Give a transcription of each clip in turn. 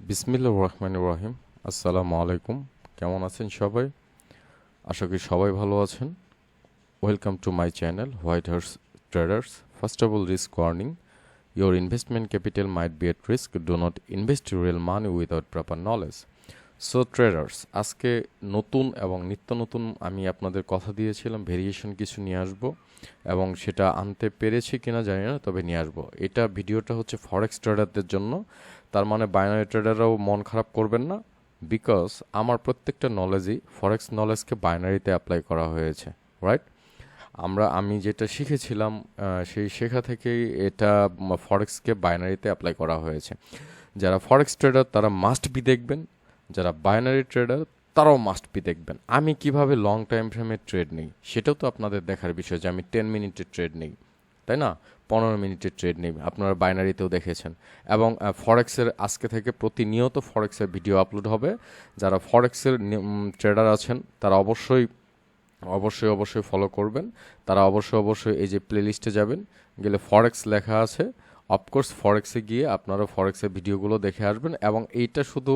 বিসমিল্লাহির রহমানির রহিম। আসসালামু আলাইকুম। কেমন আছেন সবাই? আশা করি সবাই ভালো আছেন। Welcome to my channel white horse traders. First of all, risk warning: your investment capital might be at risk. Do not invest real money without proper knowledge. So traders, আজকে নতুন এবং নিত্য নতুন আমি আপনাদের কথা দিয়েছিলাম ভেরিয়েশন কিছু নিয়ে আসবো, এবং সেটা আনতে পেরেছি কিনা জানি না, তবে নিয়ে আসবো। এটা ভিডিওটা হচ্ছে ফরেক্স ট্রেডারদের জন্য। তার মানে বাইনারি ট্রেডাররাও মন খারাপ করবেন না, বিকজ আমার প্রত্যেকটা নলেজই ফরেক্স নলেজকে বাইনারিতে অ্যাপ্লাই করা হয়েছে, রাইট? আমি যেটা শিখেছিলাম সেই শেখা থেকেই এটা ফরেক্সকে বাইনারিতে অ্যাপ্লাই করা হয়েছে। যারা ফরেক্স ট্রেডার তারা মাস্ট বি দেখবেন, যারা বাইনারি ট্রেডার তারাও মাস্ট বি দেখবেন। আমি কিভাবে লং টাইম ফ্রেমে ট্রেড নেই সেটাও তো আপনাদের দেখার বিষয়, যে আমি 10 মিনিটের ট্রেড নেই, তাই না? 15 মিনিটের ট্রেড নেই, আপনারা বাইনারিতেও দেখেছেন। এবং ফরেক্সের আজকে থেকে প্রতিনিয়ত ফরেক্সের ভিডিও আপলোড হবে। যারা ফরেক্সের ট্রেডার আছেন তারা অবশ্যই অবশ্যই অবশ্যই ফলো করবেন। তারা অবশ্যই এই যে প্লেলিস্টে যাবেন, গেলে ফরেক্স লেখা আছে। অফকোর্স ফরেক্সে গিয়ে আপনারা ফরেক্সের ভিডিওগুলো দেখে আসবেন। এবং এইটা শুধু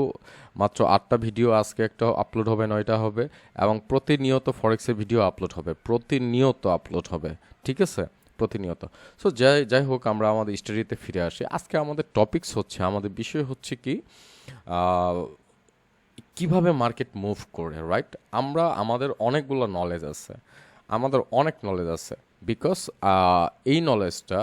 মাত্র 8টা ভিডিও, আজকে একটা আপলোড হবে, 9টা হবে, এবং প্রতিনিয়ত ফরেক্সের ভিডিও আপলোড হবে, প্রতিনিয়ত আপলোড হবে, ঠিক আছে? প্রতিনিয়ত। সো যাই হোক, আমরা আমাদের স্টাডিতে ফিরে আসি। আজকে আমাদের টপিকস হচ্ছে, আমাদের বিষয় হচ্ছে কি, কিভাবে মার্কেট মুভ করে, রাইট? আমাদের অনেকগুলো নলেজ আছে, আমাদের অনেক নলেজ আছে, বিকজ এই নলেজটা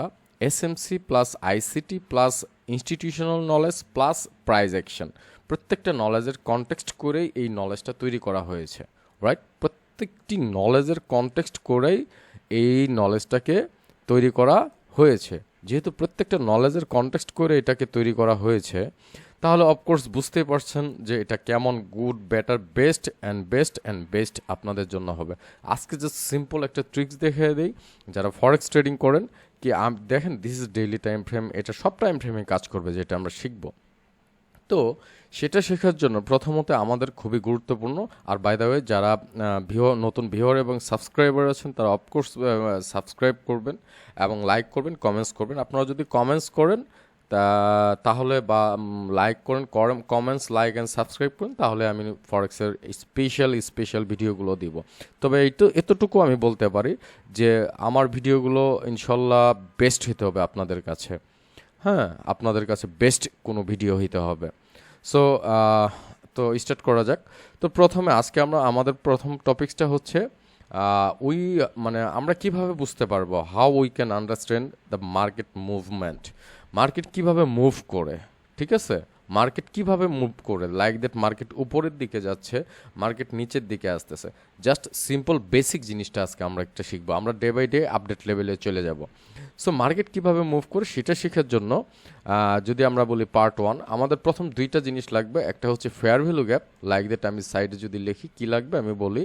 SMC plus ICT plus institutional knowledge plus price action, প্রত্যেকটা নলেজের কনটেক্সট করেই এই নলেজটা তৈরি করা হয়েছে, রাইট? প্রত্যেকটি নলেজের কনটেক্সট করেই এই নলেজটাকে তৈরি করা হয়েছে। যেহেতু প্রত্যেকটা নলেজের কনটেক্সট করে এটাকে তৈরি করা হয়েছে, তাহলে অফকোর্স বুঝতেই পারছেন যে এটা কেমন good, better, best and best and best আপনাদের জন্য হবে। আজকে জাস্ট সিম্পল একটা ট্রিক্স দেখিয়ে দিই। যারা ফরেক্স ট্রেডিং করেন, কি দেখেন, this is daily time frame, এটা সব টাইম ফ্রেমে কাজ করবে যেটা আমরা শিখবো। তো সেটা শেখার জন্য প্রথমত আমাদের খুবই গুরুত্বপূর্ণ। আর বাই দ্য ওয়ে, যারা নতুন ভিউয়ার এবং সাবস্ক্রাইবার আছেন তারা অফকোর্স সাবস্ক্রাইব করবেন এবং লাইক করবেন, কমেন্টস করবেন। আপনারা যদি কমেন্টস করেন তাহলে বা লাইক করেন, কমেন্টস, লাইক অ্যান্ড সাবস্ক্রাইব করেন, তাহলে আমি ফরেক্সের স্পেশাল ভিডিওগুলো দিব। তবে এতটুকু আমি বলতে পারি যে আমার ভিডিওগুলো ইনশাল্লাহ বেস্ট হতে হবে আপনাদের কাছে। হ্যাঁ, আপনাদের কাছে বেস্ট কোনো ভিডিও হইতে হবে। সো তো স্টার্ট করা যাক। তো প্রথমে আজকে আমাদের প্রথম টপিকসটা হচ্ছে উই মানে আমরা কিভাবে বুঝতে পারবো how we can understand the market movement. Market কিভাবে মুভ করে, ঠিক আছে? মার্কেট কিভাবে মুভ করে, লাইক দ্যাট মার্কেট উপরের দিকে যাচ্ছে, মার্কেট নিচের দিকে আসতেছে। জাস্ট সিম্পল বেসিক জিনিসটা আজকে আমরা একটা শিখবো। আমরা ডে বাই ডে আপডেট লেভেলে চলে যাব। সো মার্কেট কিভাবে মুভ করে সেটা শেখার জন্য যদি আমরা বলি পার্ট 1, আমাদের প্রথম দুইটা জিনিস লাগবে। একটা হচ্ছে fair value gap, like that আমি সাইডে যদি লিখি কি লাগবে, আমি বলি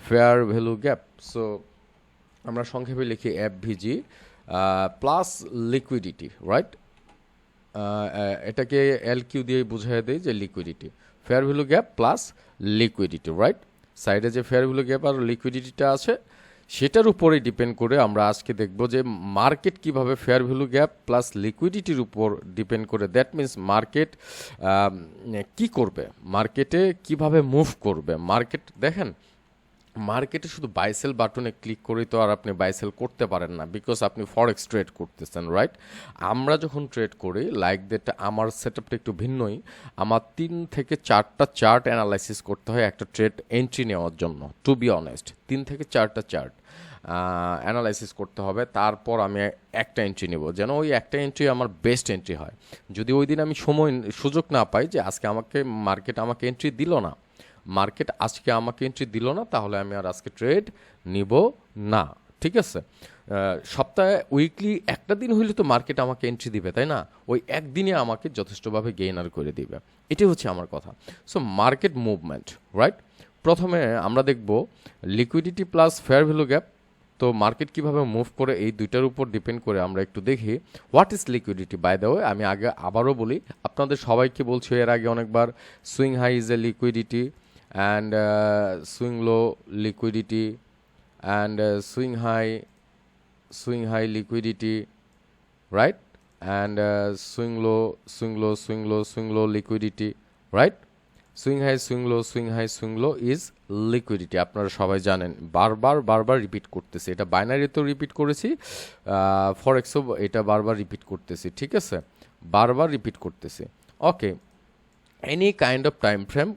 ফেয়ার ভ্যালু গ্যাপ। সো আমরা সংক্ষেপে লিখি এফভিজি প্লাস লিকুইডিটি, রাইট? এটাকে এলকিউ দিয়ে বুঝিয়ে দেয় যে liquidity, fair value gap plus liquidity, right? সাইডে যে ফেয়ার ভ্যালু গ্যাপ আর লিকুইডিটিটা আছে সেটার উপরেই ডিপেন্ড করে আমরা আজকে দেখব যে মার্কেট কিভাবে ফেয়ার ভ্যালু গ্যাপ প্লাস লিকুইডিটির উপর ডিপেন্ড করে, দ্যাট মিন্স মার্কেট কি করবে, মার্কেটে কিভাবে মুভ করবে। মার্কেট দেখেন, মার্কেটে শুধু বাইসেল বাটনে ক্লিক করেই তো আর আপনি বাইসেল করতে পারেন না, বিকজ আপনি ফরেক্স ট্রেড করতেছেন, রাইট? আমরা যখন ট্রেড করি, লাইক দ্যাট আমার সেটআপটা একটু ভিন্নই। আমার 3 থেকে 4টা চার্ট অ্যানালাইসিস করতে হয় একটা ট্রেড এন্ট্রি নেওয়ার জন্য। টু বি অনেস্ট, 3 থেকে 4টা চার্ট অ্যানালাইসিস করতে হবে, তারপর আমি একটা এন্ট্রি নেব, যেন ওই একটা এন্ট্রি আমার বেস্ট এন্ট্রি হয়। যদি ওই দিন আমি সুযোগ না পাই যে আজকে মার্কেট আমাকে এন্ট্রি দিল না, মার্কেট আজকে আমাকে এন্ট্রি দিল না, তাহলে আমি আর আজকে ট্রেড নিব না, ঠিক আছে? সপ্তাহে উইকলি একটা দিন হইলে তো মার্কেট আমাকে এন্ট্রি দিবে, তাই না? ওই একদিনে আমাকে যথেষ্টভাবে গেইনার করে দিবে, এটাই হচ্ছে আমার কথা। So market movement, right? প্রথমে আমরা দেখব liquidity plus fair value gap. তো মার্কেট কিভাবে মুভ করে এই দুইটার উপর ডিপেন্ড করে আমরা একটু দেখি what is liquidity. By the way, আমি আবারও বলি, আপনাদের সবাইকে বলছি এর আগে অনেকবার, swing high is a liquidity, and swing low liquidity, and swing high liquidity, right? and swing low, swing low, swing low, swing low liquidity, right? Swing high swing low, swing high swing low is liquidity. আপনারা সবাই জানেন, বারবার repeat করতেছি, এটা বাইনারিতেও repeat করেছি, ফরেক্সও এটা বারবার repeat করতেছি, ঠিক আছে, বারবার রিপিট করতেছি। Okay, any kind of time frame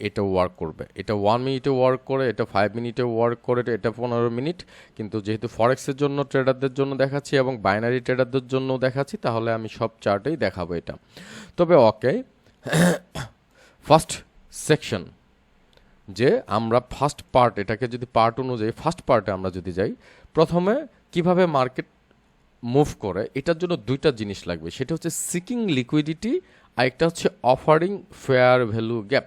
এটা ওয়ার্ক করবে, এটা 1 মিনিটে ওয়ার্ক করে, এটা 5 মিনিটে ওয়ার্ক করে, এটা 15 মিনিট। কিন্তু যেহেতু ফরেক্সের জন্য ট্রেডারদের জন্য দেখাচ্ছি এবং বাইনারি ট্রেডারদের জন্য দেখাচ্ছি, তাহলে আমি সব চার্টেই দেখাবো এটা। তবে ওকে, ফার্স্ট সেকশন, যে আমরা ফার্স্ট পার্ট, এটাকে যদি পার্ট অনুযায়ী ফার্স্ট পার্টে আমরা যদি যাই, প্রথমে কিভাবে মার্কেট মুভ করে, এটার জন্য দুইটা জিনিস লাগবে, সেটা হচ্ছে সিকিং লিকুইডিটি, আর একটা হচ্ছে অফারিং ফেয়ার ভ্যালু গ্যাপ,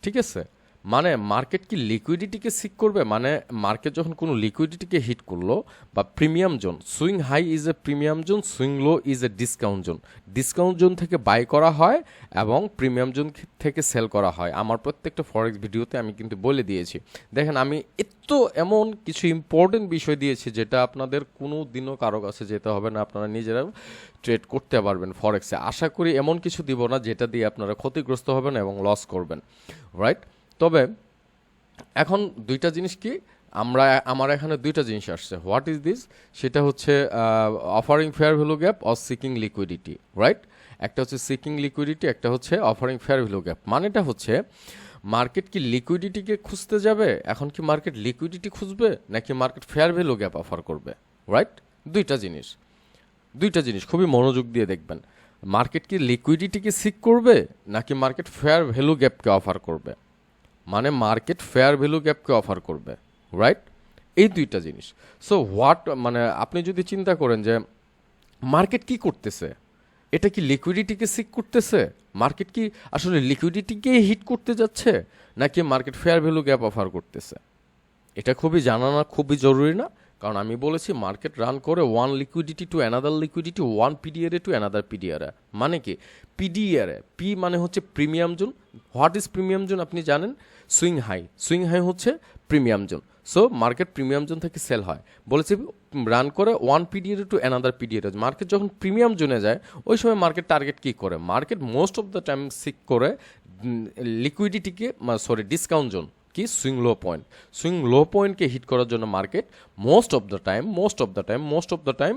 ঠিক আছে। মানে মার্কেট কি লিকুইডিটিকে সিক করবে, মানে মার্কেট যখন কোনো লিকুইডিটিকে হিট করলো, বা premium zone, swing high is a premium zone, swing low is a discount zone. Discount zone থেকে বাই করা হয় এবং প্রিমিয়াম জোন থেকে সেল করা হয়। আমার প্রত্যেকটা ফরেক্স ভিডিওতে আমি কিন্তু বলে দিয়েছি। দেখেন, আমি এমন কিছু ইম্পর্টেন্ট বিষয় দিয়েছি যেটা আপনাদের কোনো দিনও কারো কাছে যেতে হবে না, আপনারা নিজেরাও ট্রেড করতে পারবেন ফরেক্সে। আশা করি এমন কিছু দিব না যেটা দিয়ে আপনারা ক্ষতিগ্রস্ত হবেন এবং লস করবেন, রাইট? তবে এখন দুইটা জিনিস কি, আমার এখানে দুইটা জিনিস আসছে, হোয়াট ইজ দিস, সেটা হচ্ছে offering fair value gap or seeking liquidity, right? একটা হচ্ছে সিকিং লিকুইডিটি, একটা হচ্ছে অফারিং ফেয়ার ভ্যালু গ্যাপ। মানেটা হচ্ছে মার্কেট কি লিকুইডিটিকে খুঁজতে যাবে, এখন কি মার্কেট লিকুইডিটি খুঁজবে নাকি market fair value gap offer করবে, রাইট? দুইটা জিনিস খুবই মনোযোগ দিয়ে দেখবেন। মার্কেট কি লিকুইডিটিকে সিক করবে নাকি মার্কেট ফেয়ার ভ্যালু গ্যাপকে অফার করবে, মানে মার্কেট ফেয়ার ভ্যালু গ্যাপকে অফার করবে, রাইট? এই দুইটা জিনিস। সো হোয়াট, মানে আপনি যদি চিন্তা করেন যে মার্কেট কি করতেছে, এটা কি লিকুইডিটিকে সিক করতেছে, মার্কেট কি আসলে লিকুইডিটিকে হিট করতে যাচ্ছে, নাকি market fair value gap offer করতেছে, এটা খুবই জানা না, খুবই জরুরি না। কারণ আমি বলেছি মার্কেট রান করে one liquidity to another liquidity, one পিডিআরে টু অ্যানাদার পিডিআরে। মানে কি পিডিআরে, পি মানে হচ্ছে premium zone. What is premium zone আপনি জানেন, সুইং হাই হচ্ছে premium zone. So market premium zone থেকে সেল হয়, বলেছি রান করে ওয়ান পিডিআরে টু অ্যানাদার পিডিআরে। মার্কেট যখন প্রিমিয়াম জোনে যায়, ওই সময় মার্কেট টার্গেট কী করে, market most of the time seek করে লিকুইডিটিকে, ডিসকাউন্ট জোন কি সুইং লো পয়েন্টকে হিট করার জন্য market most of the time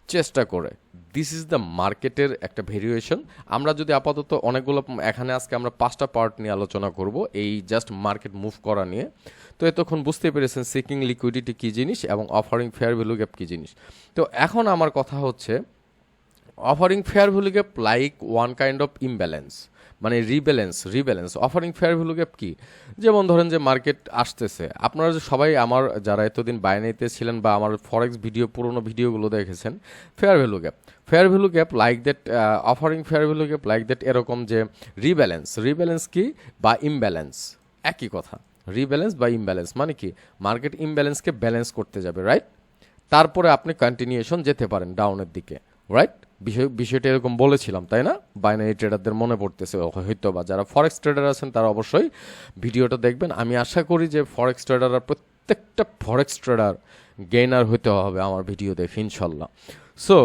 চেষ্টা করে। দিস ইজ দ্য মার্কেটের একটা ভেরিয়েশন। আমরা যদি আপাতত অনেকগুলো, এখানে আজকে আমরা 5টা পার্ট নিয়ে আলোচনা করব এই জাস্ট মার্কেট মুভ করা নিয়ে। তো এতক্ষণ বুঝতে পেরেছেন সিকিং লিকুইডিটি কী জিনিস এবং অফারিং ফেয়ার ভ্যালু গ্যাপ কী জিনিস। তো এখন আমার কথা হচ্ছে, offering fair value gap like one kind of imbalance, মানে rebalance. Offering fair value gap কি, যেমন ধরেন যে মার্কেট আসতেছে, আপনারা সবাই আমার যারা এতদিন বাইনারিতে ছিলেন বা আমার ফরেক্স পুরোনো ভিডিওগুলো দেখেছেন, fair value gap like that, offering fair value gap like that, এরকম যে রিব্যালেন্স কি বা ইমব্যালেন্স, একই কথা। রিব্যালেন্স বা ইমব্যালেন্স মানে কি, মার্কেট ইমব্যালেন্সকে ব্যালেন্স করতে যাবে, রাইট? তারপরে আপনি কন্টিনিউশন যেতে পারেন ডাউনের দিকে, রাইট? বিষয়টা এরকম বলেছিলাম, তাই না? বাইনারি ট্রেডারদের মনে পড়তেছে হয়তো, বা যারা ফরেক্স ট্রেডার আছেন তারা অবশ্যই ভিডিওটা দেখবেন। আমি আশা করি যে প্রত্যেকটা ফরেক্স ট্রেডার গেইনার হতে হবে আমার ভিডিও দেখে, ইনশাল্লাহ। So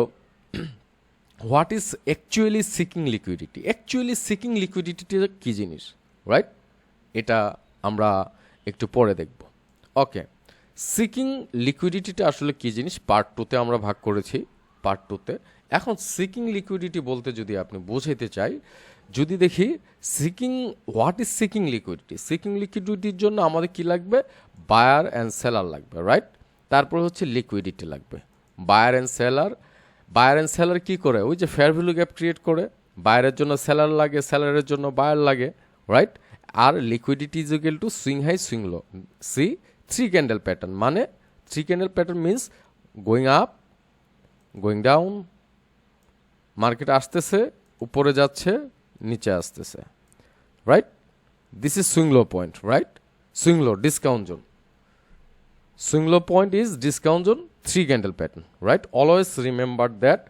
what is actually seeking liquidity কী জিনিস, রাইট? এটা আমরা একটু পরে দেখব। ওকে, সিকিং লিকুইডিটিটা আসলে কী জিনিস পার্ট 2-তে আমরা ভাগ করেছি, পার্ট 2-তে। এখন সিকিং লিকুইডিটি বলতে যদি আপনি বোঝাতে চাই, যদি দেখি হোয়াট ইজ সিকিং লিকুইডিটির জন্য আমাদের কি লাগবে, বায়ার অ্যান্ড সেলার লাগবে, রাইট? তারপর হচ্ছে লিকুইডিটি লাগবে। বায়ার অ্যান্ড সেলার কি করে, ওই যে ফেয়ার ভ্যালু গ্যাপ ক্রিয়েট করে, বায়ারের জন্য সেলার লাগে, সেলারের জন্য বায়ার লাগে, রাইট? আর liquidity is equal to swing high swing low, see 3 candle pattern, মানে 3 candle pattern means going up, going down, market আসতেছে, উপরে যাচ্ছে, নিচে আসতেছে, right? This is swing low point, right? Swing low discount zone, swing low point is discount zone, 3 candle pattern, right? Always remember that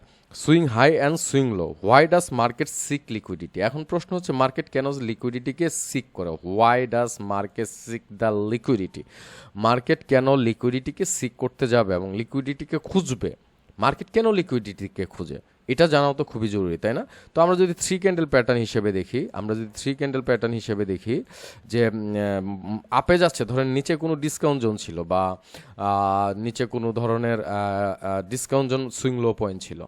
swing high and swing low. Why does market seek liquidity? এখন প্রশ্ন হচ্ছে market কেন লিকুইডিটিকে sick করে, why does market sick the liquidity? Market কেন লিকুইডিটিকে sick করতে যাবে এবং লিকুইডিটিকে খুঁজবে? মার্কেট কেন লিকুইডিটিকে খুঁজে? এটা জানাও তো খুবই জরুরি, তাই না? তো আমরা যদি থ্রি ক্যান্ডেল প্যাটার্ন হিসেবে দেখি যে আপে যাচ্ছে, ধরেন নিচে কোনো ডিসকাউন্ট জোন ছিল বা নিচে কোনো ধরনের discount zone swing low point ছিল,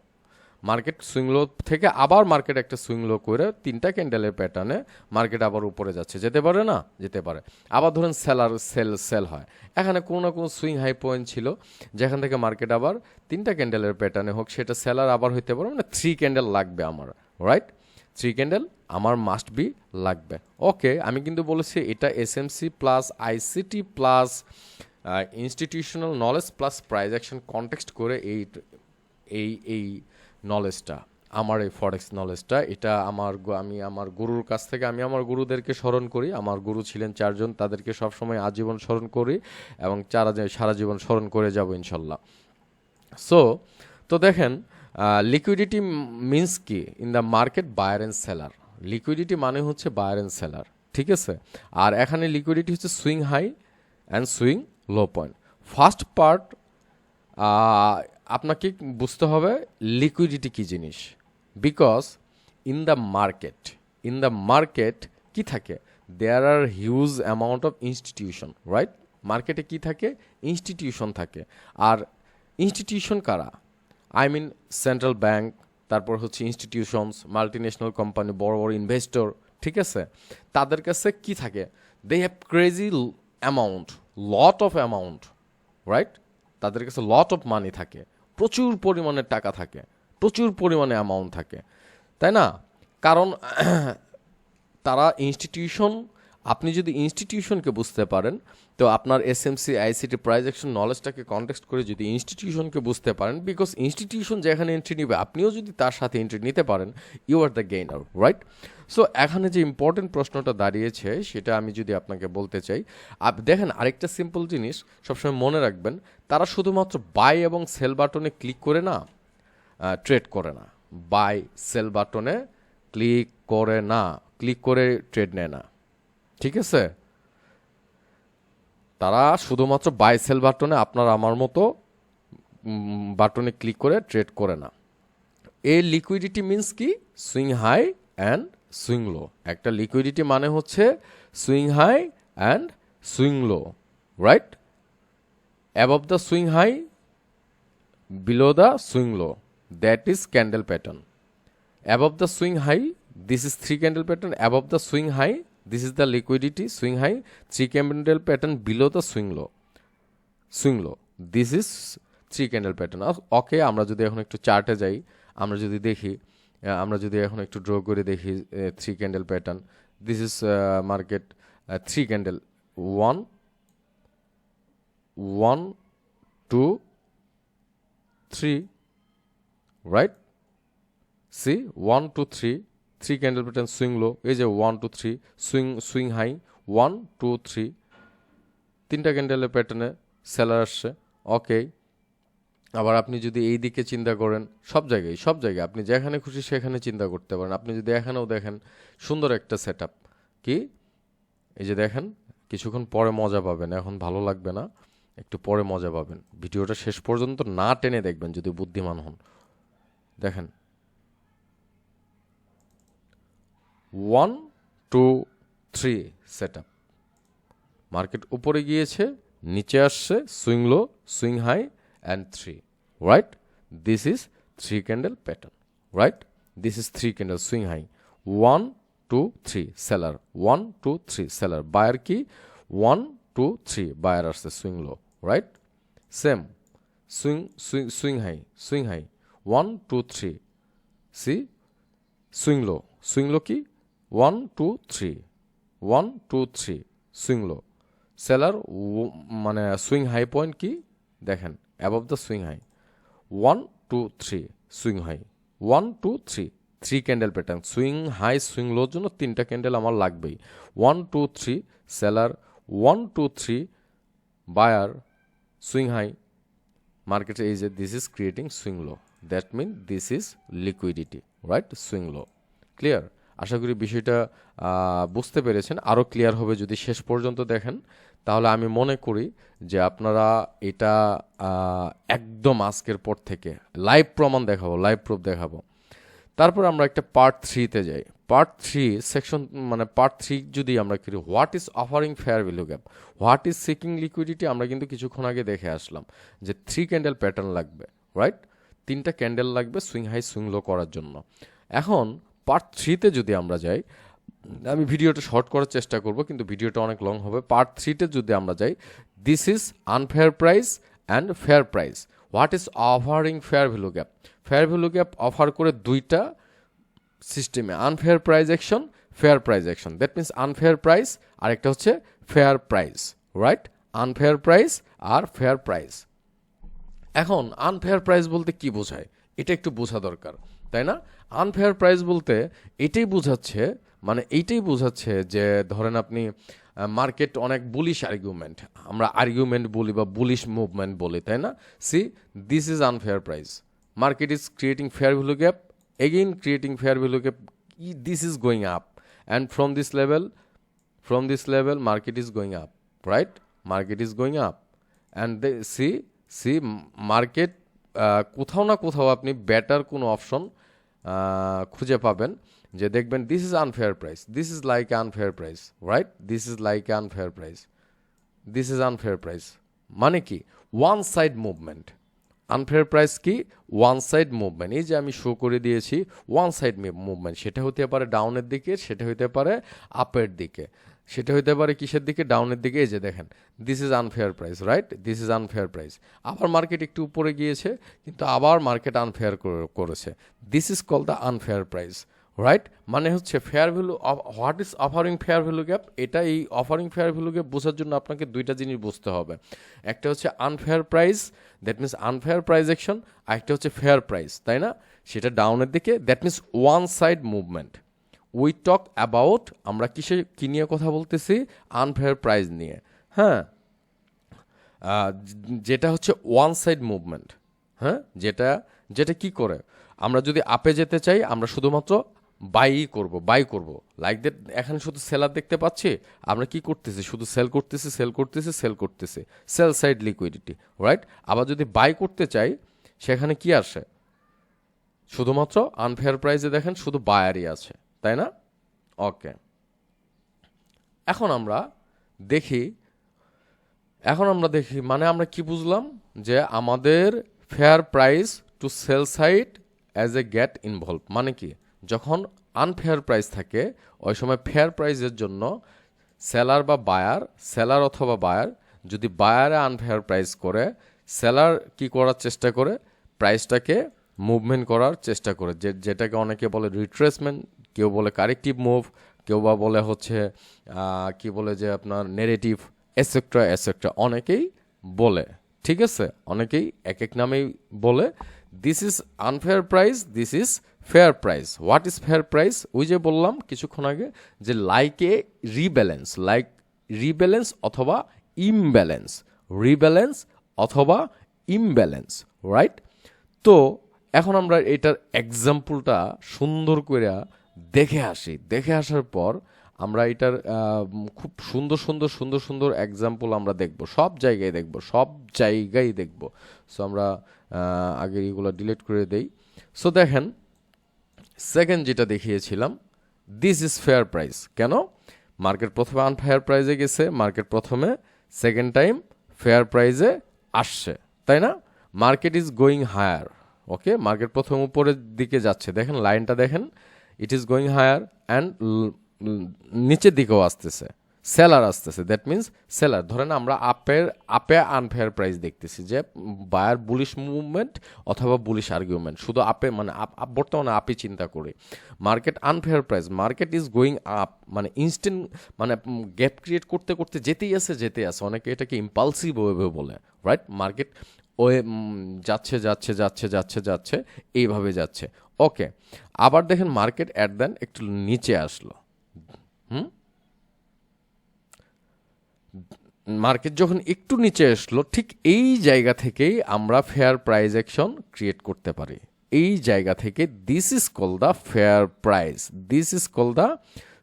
মার্কেট সুইং লো থেকে আবার মার্কেট একটা সুইং লো করে তিনটা ক্যান্ডেলের প্যাটার্নে মার্কেট আবার উপরে যাচ্ছে, যেতে পারে না? যেতে পারে। আবার ধরেন সেল হয়, এখানে কোনো না কোনো সুইং হাই পয়েন্ট ছিল যেখান থেকে মার্কেট আবার তিনটা ক্যান্ডেলের প্যাটার্নে হোক, সেটা সেলার আবার হইতে পারে, মানে থ্রি ক্যান্ডেল লাগবে আমার, রাইট? থ্রি ক্যান্ডেল আমার মাস্ট বি লাগবে। ওকে, আমি কিন্তু বলেছি এটা SMC plus ICT plus institutional knowledge plus price action context করে এই এই নলেজটা, আমার এই ফরেক্স নলেজটা, এটা আমি আমার গুরুর কাছ থেকে, আমি আমার গুরুদেরকে স্মরণ করি। আমার গুরু ছিলেন চারজন, তাদেরকে সবসময় আজীবন স্মরণ করি এবং সারা জীবন স্মরণ করে যাব ইনশাল্লাহ। সো তো দেখেন, লিকুইডিটি মিন্স কি in the market? Buyer and seller. Liquidity মানে হচ্ছে বায়ার অ্যান্ড সেলার, ঠিক আছে? আর এখানে লিকুইডিটি হচ্ছে swing high and swing low point. First part আপনাকে বুঝতে হবে লিকুইডিটি কী জিনিস, বিকজ ইন দ্য মার্কেট কি থাকে? There are huge amount of institution, right? মার্কেটে কি থাকে? ইনস্টিটিউশন থাকে। আর ইনস্টিটিউশন কারা? আই মিন সেন্ট্রাল ব্যাংক, তারপর হচ্ছে ইনস্টিটিউশনস, মাল্টিন্যাশনাল কোম্পানি, বড় বড় ইনভেস্টর, ঠিক আছে? তাদের কাছে কি থাকে? They have crazy amount, lot of amount, right? তাদের কাছে লট অফ মানি থাকে, প্রচুর পরিমাণে টাকা থাকে, প্রচুর পরিমাণে অ্যামাউন্ট থাকে, তাই না? কারণ তারা ইনস্টিটিউশন। আপনি যদি ইনস্টিটিউশনকে বুঝতে পারেন, তো আপনার এসএমসি আইসিটি প্রাইস অ্যাকশন নলেজটাকে কনটেক্সট করে যদি ইনস্টিটিউশনকে বুঝতে পারেন, বিকজ ইনস্টিটিউশন যেখানে এন্ট্রি নিবে আপনিও যদি তার সাথে এন্ট্রি নিতে পারেন, you are the gainer, right? So এখানে যে ইম্পর্টেন্ট প্রশ্নটা দাঁড়িয়েছে সেটা আমি যদি আপনাকে বলতে চাই, দেখেন আরেকটা সিম্পল জিনিস সবসময় মনে রাখবেন, তারা শুধুমাত্র বাই এবং সেল বাটনে ক্লিক করে না ট্রেড করে না, বাই সেল বাটনে ক্লিক করে ট্রেড নেয় না, ঠিক আছে? তারা শুধুমাত্র বাই সেল বাটনে, আপনার আমার মতো বাটনে ক্লিক করে ট্রেড করে না। এই লিকুইডিটি মিন্স কি? Swing high and swing low. একটা লিকুইডিটি মানে হচ্ছে swing high and swing low, right? Above the swing high, below the swing low, that is candle pattern. Above the swing high, this is three candle pattern. Above the swing high, this is the liquidity swing high, three candle pattern below the swing low, this is three candle pattern. ওকে, আমরা যদি এখন একটু চার্টে যাই, আমরা যদি দেখি, আমরা যদি এখন একটু ড্র করে দেখি three candle pattern, this is market three candle, one two three, right? See 1 2 3, three candle pattern swing low, এই যে 1 2 3 সুইং হাই, 1 2 3, তিনটা ক্যান্ডেলের প্যাটার্নে সেলার আসছে। ওকে, আবার আপনি যদি এই দিকে চিন্তা করেন, সব জায়গায় আপনি যেখানে খুশি সেখানে চিন্তা করতে পারেন। আপনি যদি এখানেও দেখেন, সুন্দর একটা সেট আপ, কি এই যে দেখেন, কিছুক্ষণ পরে মজা পাবেন, এখন ভালো লাগবে না, একটু পরে মজা পাবেন। ভিডিওটা শেষ পর্যন্ত না টেনে দেখবেন যদি বুদ্ধিমান হন। দেখেন 1 2 3 সেট আপ, মার্কেট উপরে গিয়েছে, নিচে আসছে, swing low, swing high and three, right? This is three candle pattern, right? This is three candle swing high, 1 2 3 seller, 1 2 3 seller, buyer কি 1 2 3 বায়ার আসছে, swing low, right? Same swing high 1 2 3, see swing low কি 1 2 3, 1 2 3 swing low, seller মানে swing high point কি দেখেন, above the swing high, 1 2 3 swing high, 1 2 3, three candle pattern, swing high swing লোর জন্য তিনটা candle আমার লাগবেই। 1 2 3 সেলার, 1 2 3 বায়ার, সুইং হাই, মার্কেটে এই যে this is creating swing low, that mean this is liquidity, right? Swing low, clear? আশা করি বিষয়টা বুঝতে পেরেছেন। আরও ক্লিয়ার হবে যদি শেষ পর্যন্ত দেখেন, তাহলে আমি মনে করি যে আপনারা এটা একদম আজকের পর থেকে লাইভ প্রমাণ দেখাবো, লাইভ প্রুফ দেখাবো। তারপর আমরা একটা পার্ট 3-তে যাই। পার্ট 3 সেকশন, মানে পার্ট 3 যদি আমরা করি, what is offering fair value gap, what is seeking liquidity, আমরা কিন্তু কিছুক্ষণ আগে দেখে আসলাম যে 3 ক্যান্ডেল প্যাটার্ন লাগবে, রাইট? 3টা ক্যান্ডেল লাগবে সুইং হাই সুইং লো করার জন্য। এখন পার্ট 3-তে যদি আমরা যাই, আমি ভিডিওটা শর্ট করার চেষ্টা করব কিন্তু ভিডিওটা অনেক লং হবে। পার্ট 3-তে যদি আমরা যাই, this is unfair price and fair price, what is offering fair value gap. Fair value gap offer করে দুইটা সিস্টেমে, unfair price action, fair price action. That means unfair price আর একটা হচ্ছে fair price, right? Unfair price আর fair price. এখন unfair price বলতে কি বোঝায় এটা একটু বোঝা দরকার, তাই না? আনফেয়ার প্রাইস বলতে এটাই বোঝাচ্ছে, মানে এইটাই বোঝাচ্ছে যে ধরেন আপনি মার্কেট অনেক বুলিশ আর্গুমেন্ট, আমরা আর্গুমেন্ট বলি বা বুলিশ মুভমেন্ট বলি, তাই না? See, this is unfair price, market is creating fair value gap, again creating fair value gap, this is going up, and from this level market is going up, right? Market is going up, and they see market কোথাও না কোথাও আপনি better কোনো option খুঁজে পাবেন যে দেখবেন this is unfair price, this is like unfair price, right? This is like unfair price, this is unfair price, মানে কি one side movement. Unfair price কি? One side movement. এই যে আমি শো করে দিয়েছি ওয়ান সাইড মুভমেন্ট, সেটা হতে পারে ডাউনের দিকে, সেটা হতে পারে আপের দিকে, সেটা হতে পারে কিসের দিকে? ডাউনের দিকে। এই যে দেখেন this is unfair price, right? This is unfair price. আবার মার্কেট একটু উপরে গিয়েছে কিন্তু আবার মার্কেট আনফেয়ার করেছে, this is call the unfair price, right? মানে হচ্ছে fair value, what is offering fair value gap. এটা এই অফারিং ফেয়ার ভ্যালু গ্যাপ বোঝার জন্য আপনাকে দুইটা জিনিস বুঝতে হবে। একটা হচ্ছে unfair price, that means unfair price action, আর একটা হচ্ছে ফেয়ার প্রাইস, তাই না? সেটা ডাউনের দিকে, that means one side movement. We talk about, আমরা কি নিয়ে কথা বলতেছি? আনফেয়ার প্রাইস নিয়ে, হ্যাঁ, যেটা হচ্ছে ওয়ান সাইড মুভমেন্ট, হ্যাঁ, যেটা কি করে, আমরা যদি আপে যেতে চাই আমরা শুধুমাত্র বাই করব লাইক দ্যাট। এখানে শুধু সেলার দেখতে পাচ্ছি, আমরা কি করতেছি? শুধু সেল করতেছি, সেল সাইড লিকুইডিটি, রাইট? আবার যদি বাই করতে চাই সেখানে কি আসে? শুধুমাত্র আনফেয়ার প্রাইসে দেখেন শুধু বায়ারই আছে, তাই না? ওকে, এখন আমরা দেখি মানে আমরা কি বুঝলাম যে আমাদের fair price to sell side as a get involve, মানে কি যখন আনফেয়ার প্রাইস থাকে ওই সময় ফেয়ার প্রাইসের জন্য সেলার অথবা বায়ার যদি বায়ারে আনফেয়ার প্রাইস করে, সেলার কি করার চেষ্টা করে? প্রাইসটাকে মুভমেন্ট করার চেষ্টা করে, যেটাকে অনেকে বলে রিট্রেসমেন্ট, কেউ বলে কারেক্টিভ মুভ, কেউ বা বলে হচ্ছে কি বলে যে আপনার নেগেটিভ, এসেক্ট্রা অনেকেই বলে, ঠিক আছে? অনেকেই এক এক নামেই বলে। This is unfair price, this is fair price. What is fair price? ওই যে বললাম কিছুক্ষণ আগে যে লাইক রিব্যালেন্স অথবা ইমব্যালেন্স, রাইট? তো এখন আমরা এটার এক্সাম্পলটা সুন্দর করে দেখে আসার পর আমরা এটার খুব সুন্দর এক্সাম্পল আমরা দেখব, সব জায়গায় দেখব। সো আমরা আগে এগুলো ডিলিট করে দেই। সো দেখেন সেকেন্ড যেটা দেখিয়েছিলাম, দিস ইজ ফেয়ার প্রাইস। কেন? মার্কেট প্রথমে আনফেয়ার প্রাইসে গেছে, মার্কেট প্রথমে সেকেন্ড টাইম ফেয়ার প্রাইসে আসছে, তাই না? Market is going higher, okay, market প্রথম উপরের দিকে যাচ্ছে, দেখেন লাইনটা দেখেন, it is going higher and নিচের দিকেও আসতেছে, সেলার আসতেছে, দ্যাট মিনস সেলার। ধরেন আমরা আপে আনফেয়ার প্রাইস দেখতেছি যে বায়ার বুলিশ মুভমেন্ট অথবা বুলিশ আর্গুমেন্ট, শুধু আপে, মানে বর্তমানে আপে চিন্তা করি। Market unfair price, market is going up, মানে ইনস্ট্যান্ট, মানে গ্যাপ ক্রিয়েট করতে যেতেই আছে, অনেকে এটাকে ইম্পালসিভ ওয়েভে বলে, রাইট? মার্কেট ওয়ে যাচ্ছে এইভাবে যাচ্ছে, ওকে। আবার দেখেন মার্কেট অ্যাট দেন একটু নিচে আসলো, মার্কেট যখন একটু নিচে আসলো, ঠিক এই জায়গা থেকেই আমরা ফেয়ার প্রাইস অ্যাকশন ক্রিয়েট করতে পারি। এই জায়গা থেকে this is call the fair price, this is call the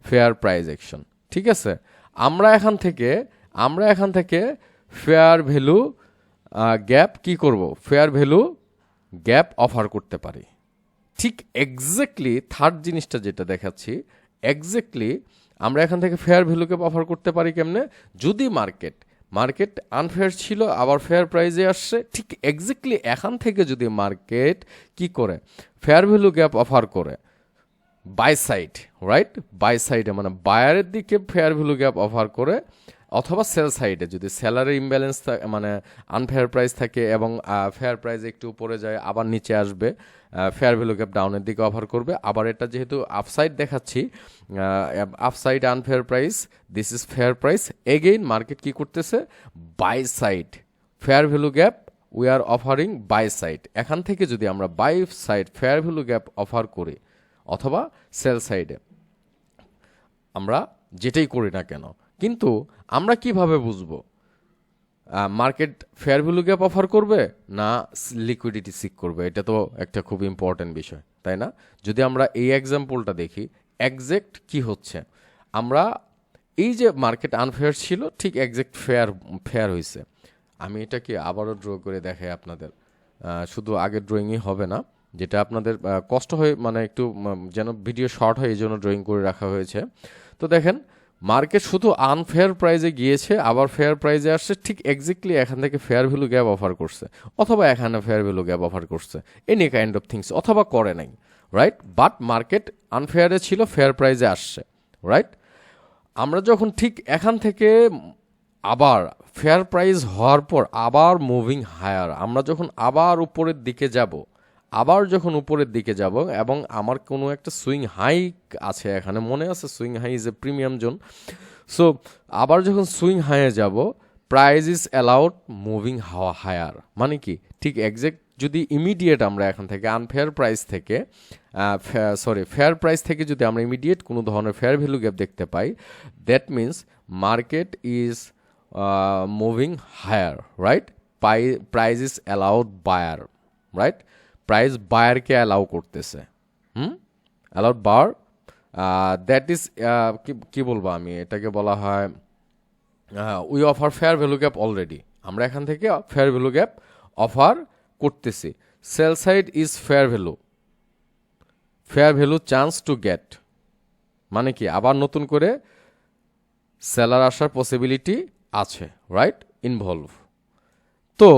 fair price action. ঠিক আছে, আমরা এখান থেকে ফেয়ার ভ্যালু গ্যাপ কি করব, ফেয়ার ভ্যালু গ্যাপ অফার করতে পারি। ঠিক এক্স্যাক্টলি থার্ড জিনিসটা যেটা দেখাচ্ছি, এক্স্যাক্টলি আমরা এখান থেকে ফেয়ার ভ্যালু গ্যাপ অফার করতে পারি কেমনে, যদি মার্কেট আনফেয়ার ছিল আবার ফেয়ার প্রাইজে আসছে, ঠিক এক্স্যাক্টলি এখান থেকে যদি মার্কেট কি করে ফেয়ার ভ্যালু গ্যাপ অফার করে বাই সাইড, রাইট, বাই সাইডে মানে বায়ারের দিকে ফেয়ার ভ্যালু গ্যাপ অফার করে, অথবা সেল সাইডে যদি সেলারের ইমব্যালেন্স মানে আনফেয়ার প্রাইস থাকে এবং ফেয়ার প্রাইস একটু উপরে যায় আবার নিচে আসবে, ফেয়ার ভ্যালু গ্যাপ ডাউনের দিকে অফার করবে। আবার এটা যেহেতু আপসাইড দেখাচ্ছি, upside unfair price, this is fair price, again market কি করতেছে buy side fair value gap we are offering buy side. এখান থেকে যদি আমরা buy side fair value gap offer করি অথবা সেল সাইডে, আমরা যেটাই করি না কেন, কিন্তু আমরা কিভাবে বুঝবো market fair value gap offer করবে না লিকুইডিটি সিক করবে? এটা তো একটা খুব ইম্পর্টেন্ট বিষয়, তাই না? যদি আমরা এই এক্সাম্পলটা দেখি, এক্স্যাক্ট কি হচ্ছে, আমরা এই যে মার্কেট আনফেয়ার ছিল ঠিক এক্স্যাক্ট ফেয়ার হয়েছে। আমি এটাকে আবারও ড্র করে দেখাই আপনাদের, শুধু আগের ড্রয়িংই হবে না, যেটা আপনাদের কষ্ট হয় মানে একটু যেন ভিডিও শর্ট হয় এই জন্য ড্রয়িং করে রাখা হয়েছে। তো দেখেন মার্কেট শুধু আনফেয়ার প্রাইজে গিয়েছে আবার ফেয়ার প্রাইজে আসছে, ঠিক এক্স্যাক্টলি এখান থেকে ফেয়ার ভ্যালু গ্যাপ অফার করছে অথবা এখানে ফেয়ার ভ্যালু গ্যাপ অফার করছে, এনি কাইন্ড অফ থিংস, অথবা করে নাই, রাইট, বাট মার্কেট আনফেয়ারে ছিল ফেয়ার প্রাইজে আসছে, রাইট। আমরা যখন ঠিক এখান থেকে আবার ফেয়ার প্রাইস হওয়ার পর আবার মুভিং হায়ার, আমরা যখন আবার উপরের দিকে যাব এবং আমার কোনো একটা সুইং হাই আছে, এখানে মনে আছে swing high is a premium zone, so আবার যখন সুইং হাইয়ে যাব price is allowed moving higher, মানে কি ঠিক এক্স্যাক্ট যদি ইমিডিয়েট আমরা এখান থেকে আনফেয়ার প্রাইস থেকে ফেয়ার প্রাইস থেকে যদি আমরা ইমিডিয়েট কোনো ধরনের ফেয়ার ভ্যালু গ্যাপ দেখতে পাই, that means market is moving higher, right, price is allowed buyer, right, price বায়ারকে অ্যালাউ করতেছে, অ্যালাউড বার, দ্যাট ইজ কি বলবো আমি, এটাকে বলা হয় we offer fair value gap already, আমরা এখান থেকে ফেয়ার ভ্যালু গ্যাপ অফার করতেছি। Sell side is fair value chance to get, মানে কি আবার নতুন করে সেলার আসার পসিবিলিটি আছে, রাইট, ইনভলভ। তো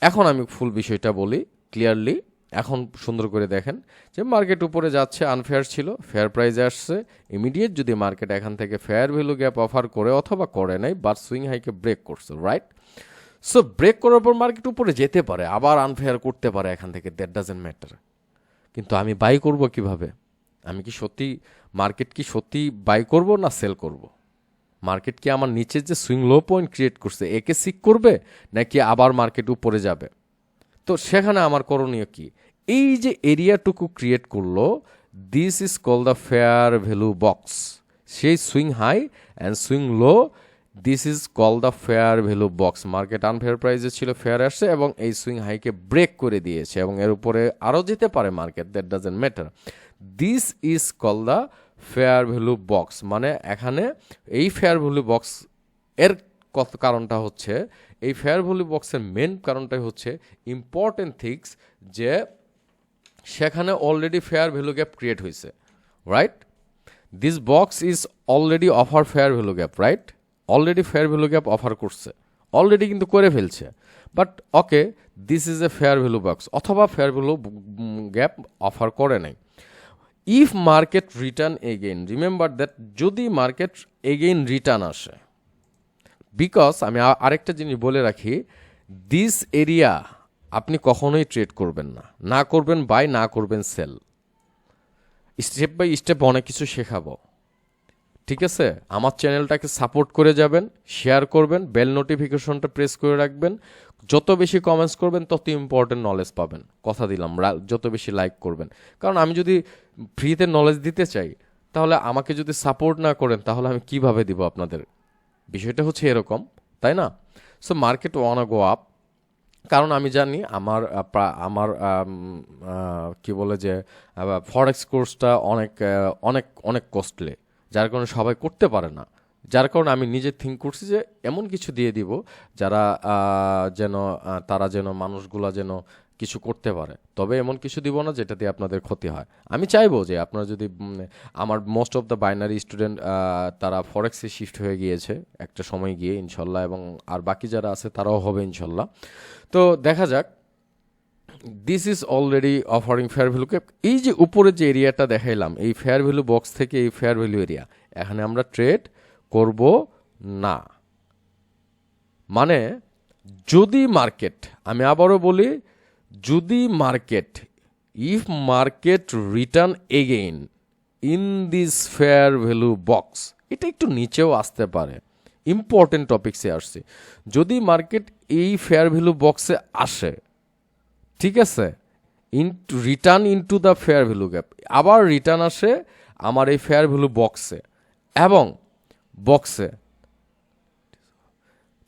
এখন আমি ফুল বিষয়টা বলি ক্লিয়ারলি, এখন সুন্দর করে দেখেন যে মার্কেট উপরে যাচ্ছে, আনফেয়ার ছিল, ফেয়ার প্রাইজে আসছে, ইমিডিয়েট যদি মার্কেট এখান থেকে ফেয়ার ভ্যালু গ্যাপ অফার করে অথবা করে নাই বাট সুইং হাইকে ব্রেক করছে, রাইট। সো ব্রেক করার পর মার্কেট উপরে যেতে পারে, আবার আনফেয়ার করতে পারে এখান থেকে, দ্যাট ডাজেন্ট ম্যাটার। কিন্তু আমি বাই করব কিভাবে? আমি কি সত্যি মার্কেট কি সত্যি বাই করব না সেল করব? মার্কেট কি আমার নিচের যে সুইং লো পয়েন্ট ক্রিয়েট করছে একে সিক করবে নাকি আবার মার্কেট উপরে যাবে? তো সেখানে আমার করণীয় কি? এই যে এরিয়াটুকু ক্রিয়েট করলো, this is call the fair value box. সেই swing high and swing low, this is call the fair value box. Market unfair প্রাইসে ছিল, ফেয়ার আসছে এবং এই সুইং হাইকে ব্রেক করে দিয়েছে এবং এর উপরে আরও যেতে পারে market, that doesn't matter. This is call the fair value box. মানে এখানে এই ফেয়ার ভ্যালু বক্স এর কারণটা হচ্ছে, এই ফেয়ার ভ্যালু বক্সের মেন কারণটাই হচ্ছে ইম্পর্টেন্ট থিংস, যে সেখানে already fair value gap create হয়েছে, right. This box is already offer fair value gap, right, already fair value gap offer করছে, অলরেডি কিন্তু করে ফেলছে, but okay this is a fair value box, অথবা fair value gap offer করে নাই। If market return again, remember that যদি market again return আসে, because আমি আরেকটা জিনিস বলে রাখি, দিস এরিয়া আপনি কখনোই ট্রেড করবেন না, না করবেন বাই, না করবেন সেল। স্টেপ বাই স্টেপ অনেক কিছু শেখাবো, ঠিক আছে? আমার চ্যানেলটাকে সাপোর্ট করে যাবেন, শেয়ার করবেন, বেল নোটিফিকেশনটা প্রেস করে রাখবেন, যত বেশি কমেন্টস করবেন তত ইম্পর্টেন্ট নলেজ পাবেন, কথা দিলাম। যত বেশি লাইক করবেন, কারণ আমি যদি ফ্রিতে নলেজ দিতে চাই তাহলে আমাকে যদি সাপোর্ট না করেন তাহলে আমি কিভাবে দিব আপনাদের? বিষয়টা হচ্ছে এরকম, তাই না? So market wanna go up, কারণ আমি জানি আমার কি বলে যে ফরেক্স কোর্সটা অনেক অনেক কস্টলি, যার কারণে সবাই করতে পারে না। যার কারণে আমি নিজে থিঙ্ক করছি যে এমন কিছু দিয়ে দিব যারা তারা যেন মানুষগুলা যেন কিছু করতে পারে, তবে এমন কিছু দিব না যেটা দিয়ে আপনাদের ক্ষতি হয়। আমি চাইবো যে আপনারা যদি আমার most of the binary student তারা ফরেক্সে শিফট হয়ে গিয়েছে একটা সময় গিয়ে ইনশাল্লাহ, এবং আর বাকি যারা আছে তারাও হবে ইনশাল্লাহ। তো দেখা যাক, this is already offering fair value cap. এই যে উপরে যে এরিয়াটা দেখাইলাম, এই ফেয়ার ভ্যালু বক্স থেকে এই ফেয়ার ভ্যালু এরিয়া, এখানে আমরা ট্রেড করব না। মানে যদি মার্কেট, আমি আবারও বলি, যদি market, if market return again in this fair value box, এটা একটু নিচেও আসতে পারে, ইম্পর্টেন্ট টপিক্সে আসছে। যদি মার্কেট এই ফেয়ার ভ্যালু বক্সে আসে, ঠিক আছে, return into the fair value gap, আবার রিটার্ন আসে আমার এই ফেয়ার ভ্যালু বক্সে এবং বক্সে,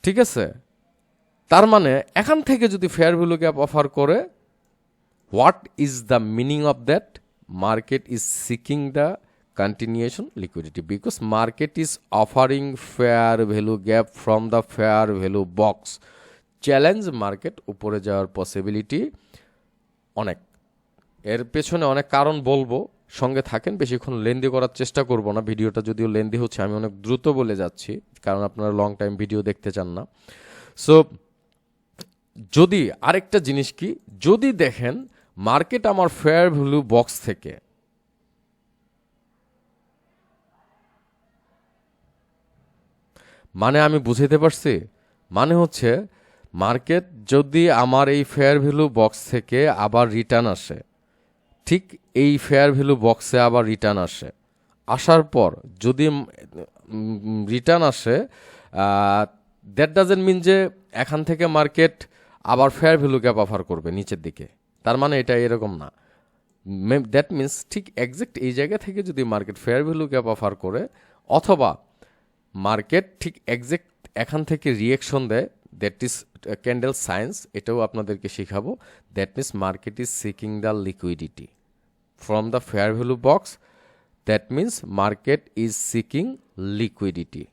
ঠিক আছে, তার মানে এখান থেকে যদি ফেয়ার ভ্যালু গ্যাপ অফার করে, what is the meaning of that? Market is seeking the continuation liquidity because market is offering fair value gap from the fair value box. Challenge market উপরে যাওয়ার পসিবিলিটি অনেক। এর পেছনে অনেক কারণ বলবো, সঙ্গে থাকেন, বেশিক্ষণ লেন্দি করার চেষ্টা করব না। ভিডিওটা যদিও লেন্দি হচ্ছে, আমি অনেক দ্রুত বলে যাচ্ছি কারণ আপনারা লং টাইম ভিডিও দেখতে চান না। সো যদি আরেকটা জিনিস কি, যদি দেখেন মার্কেট আমার ফেয়ার ভ্যালু বক্স থেকে, মানে আমি বুঝাইতে পারছি, মানে হচ্ছে মার্কেট যদি আমার এই ফেয়ার ভ্যালু বক্স থেকে আবার রিটার্ন আসে, ঠিক এই ফেয়ার ভ্যালু বক্সে আবার রিটার্ন আসে, আসার পর যদি রিটার্ন আসে, দ্যাট ডাজেন্ট মিন যে এখান থেকে মার্কেট আবার ফেয়ার ভ্যালু গ্যাপ অফার করবে নিচের দিকে, তার মানে এটা এরকম না। দ্যাট মিনস ঠিক এক্সাক্ট এই জায়গা থেকে যদি market fair value gap offer করে, অথবা মার্কেট ঠিক এক্সাক্ট এখান থেকে রিয়েকশন দেয়, দ্যাট ইজ ক্যান্ডেল সায়েন্স, এটাও আপনাদেরকে শেখাবো। That means market is seeking the liquidity from the fair value box, that means market is seeking liquidity.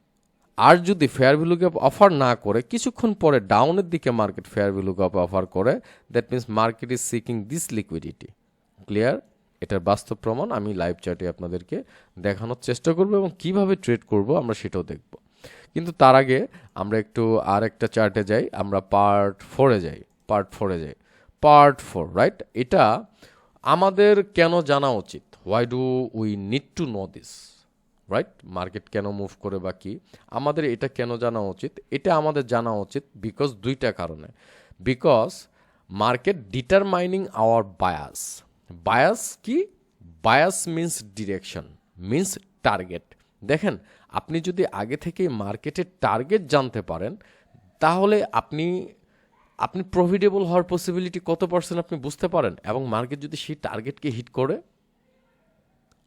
আর যদি ফেয়ার ভ্যালু গ্যাপ অফার না করে কিছুক্ষণ পরে ডাউনের দিকে market fair value gap offer করে, that means market is seeking this liquidity. Clear? এটার বাস্তব প্রমাণ আমি লাইভ চ্যাটে আপনাদেরকে দেখানোর চেষ্টা করব এবং কিভাবে ট্রেড করব আমরা সেটাও দেখব। কিন্তু তার আগে আমরা একটু আর একটা চার্টে যাই, আমরা পার্ট ফোরে যাই। Part four, right? এটা আমাদের কেন জানা উচিত? Why do we need to know this, right? Market কেন মুভ করে বা কি, আমাদের এটা কেন জানা উচিত? এটা আমাদের জানা উচিত বিকজ দুইটা কারণে। Because market determining our bias. Bias কি? Bias means direction, means target. দেখেন, আপনি যদি আগে থেকে মার্কেটের টার্গেট জানতে পারেন, তাহলে আপনি প্রফিটেবল হওয়ার পসিবিলিটি কত পার্সেন্ট আপনি বুঝতে পারেন, এবং মার্কেট যদি সেই টার্গেটকে হিট করে,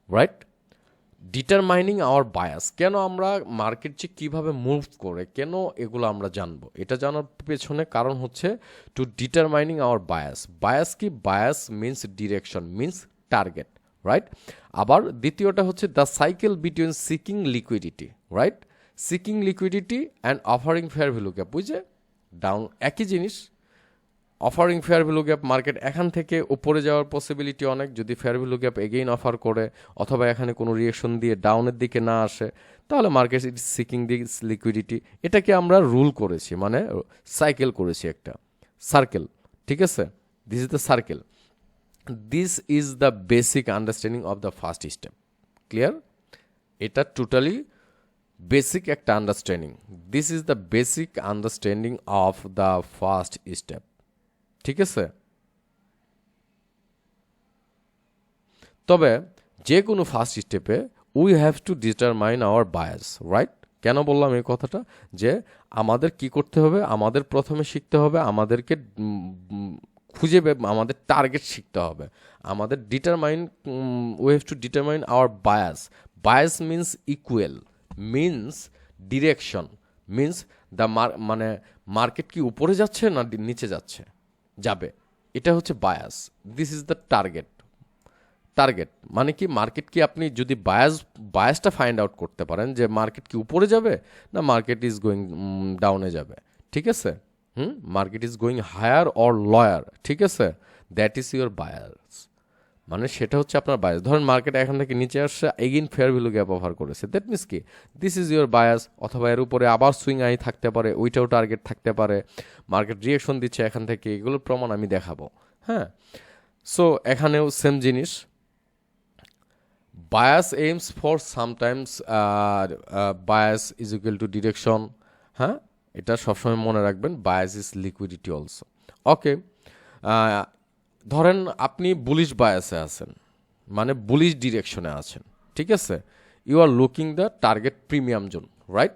রাইট? ডিটারমাইনিং আওয়ার বায়াস, কেন আমরা মার্কেট যে কীভাবে মুভ করে, কেন এগুলো আমরা জানবো, এটা জানার পেছনে কারণ হচ্ছে to determining our bias. Bias কি? Bias means direction, means target, right? আবার দ্বিতীয়টা হচ্ছে the cycle between seeking liquidity, right? Seeking liquidity and offering fair value gap, বুঝে ডাউন একই জিনিস। Offering fair value gap, market এখান থেকে উপরে যাওয়ার পসিবিলিটি অনেক যদি fair value gap again offer করে, অথবা এখানে কোনো রিয়েকশন দিয়ে ডাউনের দিকে না আসে, তাহলে market is seeking this liquidity. এটাকে আমরা রুল করেছি, মানে সাইকেল করেছি, একটা সার্কেল, ঠিক আছে? This is the circle. This is the basic understanding of the first step. Clear? এটা টোটালি বেসিক একটা understanding. This is the basic understanding of the first step, ঠিক আছে? তবে যে কোনো ফার্স্ট স্টেপে we have to determine our bias, right? কেন বললাম এই কথাটা? যে আমাদের কি করতে হবে, আমাদের প্রথমে শিখতে হবে, আমাদেরকে খুঁজে আমাদের টার্গেট শিখতে হবে, আমাদের determine, we have to determine our bias. Bias means equal, means direction, means মানে মার্কেট কি উপরে যাচ্ছে না নিচে যাচ্ছে, যাবে, এটা হচ্ছে bias. This is the target মানে কি, মার্কেট কি আপনি যদি বায়াসটা ফাইন্ড আউট করতে পারেন যে মার্কেট কি উপরে যাবে না মার্কেট ইজ গোয়িং ডাউনে যাবে, ঠিক আছে, market is going higher or lower, ঠিক আছে, দ্যাট ইজ ইউর বায়াস, মানে সেটা হচ্ছে আপনার বায়াস। ধরেন মার্কেট এখান থেকে নিচে আসছে, again fair value gap offer করেছে, দ্যাট মিনস কি দিস ইজ ইউর বায়াস। অথবা এর উপরে আবার সুইং আই থাকতে পারে, ওইটাও টার্গেট থাকতে পারে, মার্কেট রিয়েকশন দিচ্ছে এখান থেকে, এগুলোর প্রমাণ আমি দেখাবো। হ্যাঁ, সো এখানেও সেম জিনিস, bias aims for sometimes bias is equal to direction। হ্যাঁ, এটা সবসময় মনে রাখবেন, bias is liquidity also। ওকে, ধরেন আপনি বুলিশ বায়াসে আছেন, মানে বুলিশ ডিরেকশনে আছেন, ঠিক আছে, you are looking the target premium zone, right,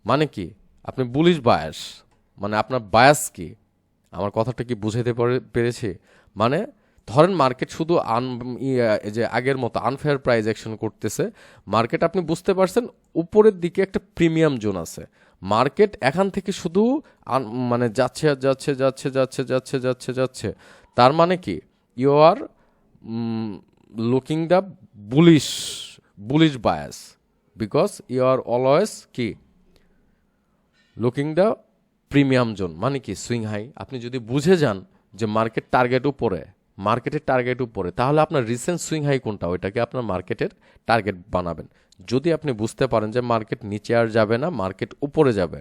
মানে কি আপনি বুলিশ বায়াস, মানে আপনার বায়াস কি, আমার কথাটা কি বুঝাইতে পেরেছি, মানে ধরেন মার্কেট শুধু যে আগের মতো আনফেয়ার প্রাইস অ্যাকশন করতেছে, মার্কেট আপনি বুঝতে পারছেন উপরের দিকে একটা প্রিমিয়াম জোন আছে, মার্কেট এখান থেকে শুধু মানে যাচ্ছে যাচ্ছে যাচ্ছে যাচ্ছে যাচ্ছে যাচ্ছে যাচ্ছে, তার মানে কি you are looking the bullish bias, because you are always কি লুকিং দ্য প্রিমিয়াম জোন, মানে কি সুইং হাই। আপনি যদি বুঝে যান যে মার্কেটের টার্গেট উপরে, তাহলে আপনার রিসেন্ট সুইং হাই কোনটা, ওইটাকে আপনার মার্কেটের টার্গেট বানাবেন। যদি আপনি বুঝতে পারেন যে মার্কেট নিচে আর যাবে না, মার্কেট উপরে যাবে,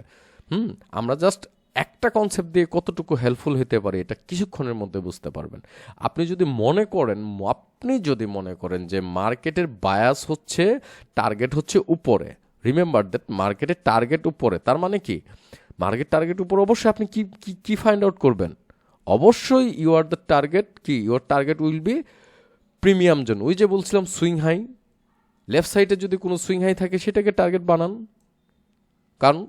আমরা জাস্ট একটা কনসেপ্ট দিয়ে কতটুকু হেল্পফুল হতে পারে এটা কিছুক্ষণের মধ্যে বুঝতে পারবেন। আপনি যদি মনে করেন যে মার্কেটের বায়াস হচ্ছে, টার্গেট হচ্ছে উপরে, রিমেম্বার দ্যাট মার্কেটের টার্গেট উপরে, তার মানে কি মার্কেট টার্গেট উপরে, অবশ্যই আপনি কি ফাইন্ড আউট করবেন, অবশ্যই your target will be premium zone. ওই যে বলছিলাম সুইং হাই, লেফট সাইডে যদি কোনো সুইং হাই থাকে সেটাকে টার্গেট বানান, কারণ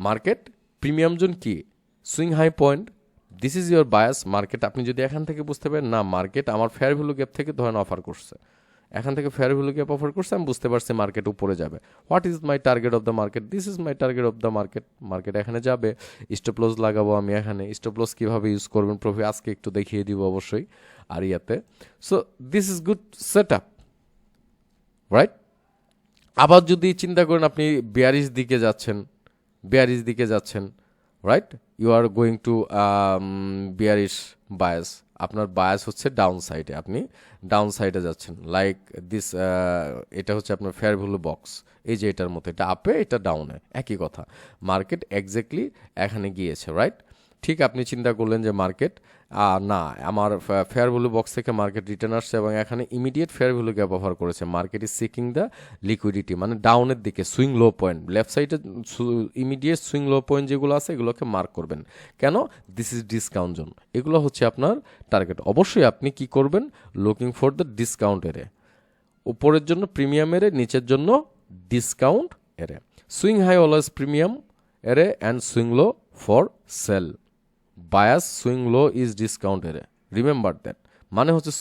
মার্কেট প্রিমিয়াম জোন কি swing high point, this is your bias. Market আপনি যদি এখান থেকে বুঝতে পারেন না মার্কেট আমার ফেয়ার ভ্যালু গ্যাপ থেকে ধরেন অফার করছে, এখান থেকে ফেয়ার ভ্যালু গ্যাপ অফার করছে, আমি বুঝতে পারছি মার্কেট উপরে যাবে, what is my target of the market, this is my target of the market এখানে যাবে, স্টপ লস লাগাবো আমি এখানে, স্টপ লস কীভাবে ইউজ করবেন প্রফিট আজকে একটু দেখিয়ে দিব অবশ্যই আর ইয়াতে। So this is good set up, right. আবার যদি চিন্তা করেন আপনি বিয়ারিশ দিকে যাচ্ছেন, right, you are going to bearish bias, আপনার বায়াস হচ্ছে ডাউন সাইডে, আপনি ডাউন সাইডে যাচ্ছেন, লাইক দিস, এটা হচ্ছে আপনার ফেয়ার ভ্যালু বক্স, এই যে এটার মতো, এটা আপে এটা ডাউনে, একই কথা, মার্কেট এক্স্যাক্টলি এখানে গিয়েছে, রাইট। ঠিক আপনি চিন্তা করলেন যে মার্কেট না, আমার ফেয়ার ভ্যালু বক্স থেকে মার্কেট রিটার্ন আসছে এবং এখানে immediate fair value gap offer করেছে, market is seeking the liquidity, মানে ডাউনের দিকে সুইং লো পয়েন্ট, লেফট সাইডে ইমিডিয়েট সুইং লো পয়েন্ট যেগুলো আছে এগুলোকে মার্ক করবেন, কেন, দিস ইজ ডিসকাউন্ট জোন, এগুলো হচ্ছে আপনার টার্গেট। অবশ্যই আপনি কি করবেন, লুকিং ফর দ্য ডিসকাউন্ট এরে, উপরের জন্য প্রিমিয়াম এরে, নিচের জন্য ডিসকাউন্ট এরে, সুইং হাই অলওয়েজ প্রিমিয়াম এরে and swing low for sale, bias swing low is discount এরে, রিমেম্বার দ্যাট, মানে হচ্ছে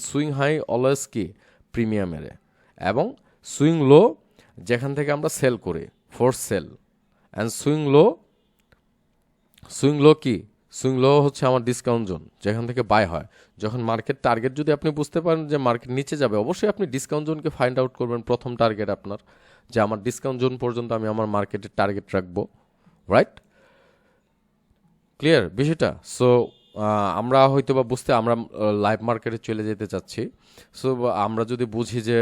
সুইং হাই অলওয়েজ কি প্রিমিয়াম এরে, এবং সুইং লো যেখান থেকে আমরা সেল করি for sale, and swing low কি, সুইং লো হচ্ছে আমার ডিসকাউন্ট জোন যেখান থেকে বাই হয়। যখন মার্কেট টার্গেট যদি আপনি বুঝতে পারেন যে মার্কেট নিচে যাবে, অবশ্যই আপনি ডিসকাউন্ট জোনকে ফাইন্ড আউট করবেন, প্রথম টার্গেট আপনার, যে আমার ডিসকাউন্ট জোন পর্যন্ত আমি আমার মার্কেটের টার্গেট রাখবো, রাইট, ক্লিয়ার বিষয়টা। সো আমরা হয়তো বা আমরা লাইভ মার্কেটে চলে যেতে চাচ্ছি। সো আমরা যদি বুঝি যে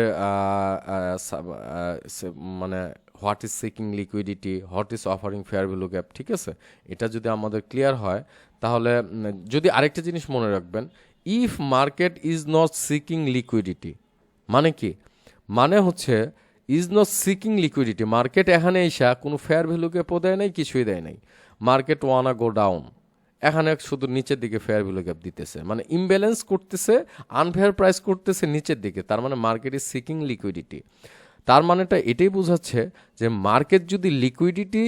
মানে what is seeking liquidity, what is offering fair value gap, ঠিক আছে, এটা যদি আমাদের ক্লিয়ার হয়, তাহলে যদি আরেকটা জিনিস মনে রাখবেন, if market is not seeking liquidity, মানে কি, মানে হচ্ছে is not seeking liquidity, market এখানে এসা কোনো ফেয়ার ভ্যালু গ্যাপও দেয় নাই, কিছুই দেয় নাই, মার্কেট ওয়ানা গো ডাউন, এখানে শুধু নিচের দিকে ফেয়ার ভ্যালু গ্যাপ দিতেছে, মানে ইমব্যালেন্স করতেছে, আনফেয়ার প্রাইস করতেছে নিচের দিকে, তার মানে মার্কেট ইজ সিকিং লিকুইডিটি। তার মানেটা এটাই বোঝাচ্ছে যে মার্কেট যদি লিকুইডিটি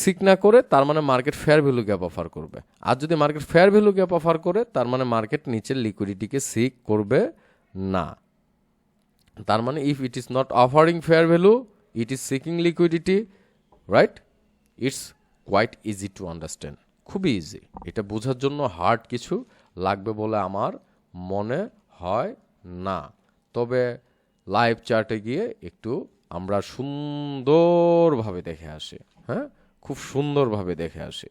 সিক না করে, তার মানে market fair value gap offer করবে, আর যদি market fair value gap offer করে, তার মানে মার্কেট নিচের লিকুইডিটিকে সিক করবে না। তার মানে if it is not offering fair value, it is seeking liquidity, right? It's quite easy to understand, খুবই ইজি। এটা বোঝার জন্য হার্ড কিছু লাগবে বলে আমার মনে হয় না। তবে লাইভ চার্টে গিয়ে একটু আমরা সুন্দরভাবে দেখে আসি, হ্যাঁ, খুব সুন্দরভাবে দেখে আসি।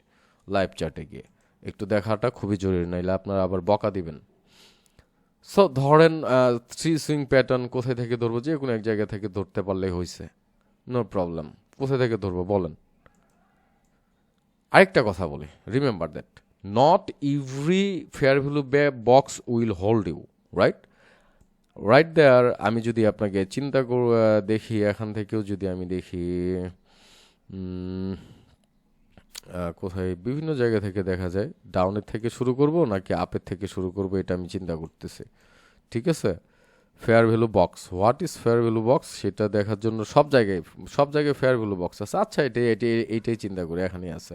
লাইভ চার্টে গিয়ে একটু দেখাটা খুবই জরুরি, নাইলে আপনারা আবার বকা দিবেন। সো ধরেন থ্রি সুইং প্যাটার্ন কোথায় থেকে ধরবো? যে কোনো এক জায়গা থেকে ধরতে পারলেই হয়েছে, নো প্রবলেম। কোথায় থেকে ধরবো বলেন? আরেকটা কথা বলি, remember that not every fair value box will hold you, right? Right there. আমি যদি আপনাকে চিন্তা দেখি, এখান থেকেও যদি আমি দেখি কোথায় বিভিন্ন জায়গা থেকে দেখা যায়, ডাউনের থেকে শুরু করব নাকি আপের থেকে শুরু করব, এটা আমি চিন্তা করতেছি। ঠিক আছে, fair value box, what is fair value box সেটা দেখার জন্য সব জায়গায় ফেয়ার ভ্যালু বক্স আছে। আচ্ছা, এইটাই চিন্তা করি, এখানেই আছে,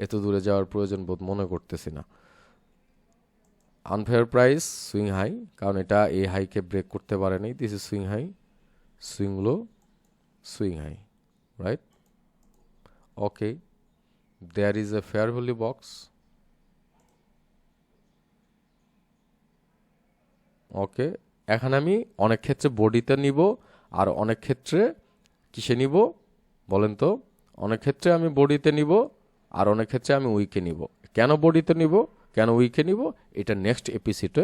এত দূরে যাওয়ার প্রয়োজন বোধ মনে করতেছি না। আনফেয়ার প্রাইস, সুইং হাই, কারণ এটা এই হাইকে ব্রেক করতে পারে নাই। This is swing high, swing low, swing high, right? Okay, there is a fair value box. Okay, এখন আমি অনেক ক্ষেত্রে বডিতে নিব, আর অনেক ক্ষেত্রে কিসে নিব বলেন তো? অনেক ক্ষেত্রে আমি বডিতে নিব, আর অনেক ক্ষেত্রে আমি উইকে নিব। কেন বডিতে নিব, কেন উইকে নিব, এটা নেক্সট এপিসোডে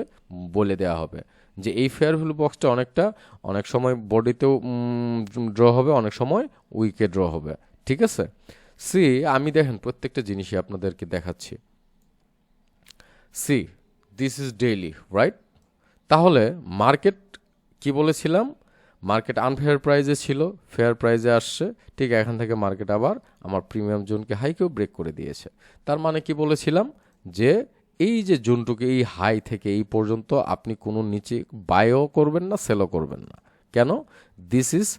বলে দেওয়া হবে। যে এই ফেয়ার ভ্যালু বক্সটা অনেক সময় বডিতেও ড্র হবে, অনেক সময় উইকে ড্র হবে। ঠিক আছে, সি আমি দেখেন প্রত্যেকটা জিনিসই আপনাদেরকে দেখাচ্ছি। See, this is daily, right? তাহলে মার্কেট কি বলেছিলাম? মার্কেট আনফেয়ার প্রাইজে ছিল, ফেয়ার প্রাইজে আসছে। ঠিক এখান থেকে মার্কেট আবার আমার প্রিমিয়াম জোনকে হাইকেও ব্রেক করে দিয়েছে। তার মানে কি বলেছিলাম? যে এই যে জোনটুকু, এই হাই থেকে এই পর্যন্ত আপনি কোনো নিচে বাইও করবেন না, সেলও করবেন না। কেন? দিস ইজ,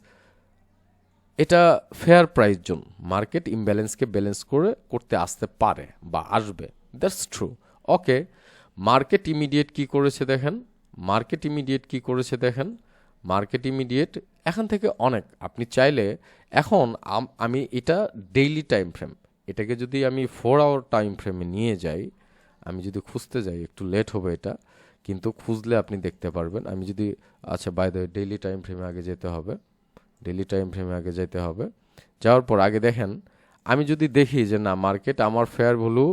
এটা ফেয়ার প্রাইস জোন। মার্কেট ইমব্যালেন্সকে ব্যালেন্স করতে আসতে পারে বা আসবে, that's true. Okay, market immediate কি করেছে দেখেন, মার্কেট ইমিডিয়েট এখান থেকে অনেক, আপনি চাইলে এখন আমি এটা ডেইলি টাইম ফ্রেম, এটাকে যদি আমি 4 আওয়ার টাইম ফ্রেমে নিয়ে যাই, আমি যদি খুঁজতে যাই, একটু লেট হবে এটা, কিন্তু খুঁজলে আপনি দেখতে পারবেন। আমি যদি, আচ্ছা by the way, daily time ফ্রেমে আগে যেতে হবে। যাওয়ার পর আগে দেখেন, আমি যদি দেখি যে না, মার্কেট আমার ফেয়ার ভ্যালু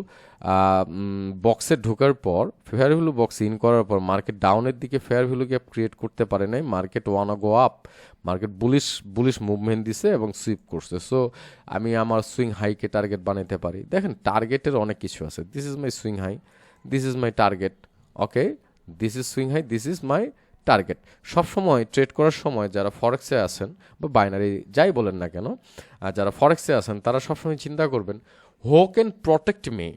বক্সে ঢোকার পর, ফেয়ার ভ্যালু বক্স ইন করার পর মার্কেট ডাউনের দিকে ফেয়ার ভ্যালু গ্যাপ ক্রিয়েট করতে পারে নাই, market wanna go up, market bullish movement দিছে এবং সুইপ করছে। সো আমি আমার সুইং হাইকে টার্গেট বানাইতে পারি। দেখেন, টার্গেটের অনেক কিছু আছে। This is my swing high, this is my target. Okay, this is swing high, this is my target. সবসময় ট্রেড করার সময় যারা ফরেক্সে আছেন বা বাইনারি যাই বলেন না কেন, যারা ফরেক্সে আছেন তারা সবসময় চিন্তা করবেন, হু ক্যান প্রোটেক্ট মি।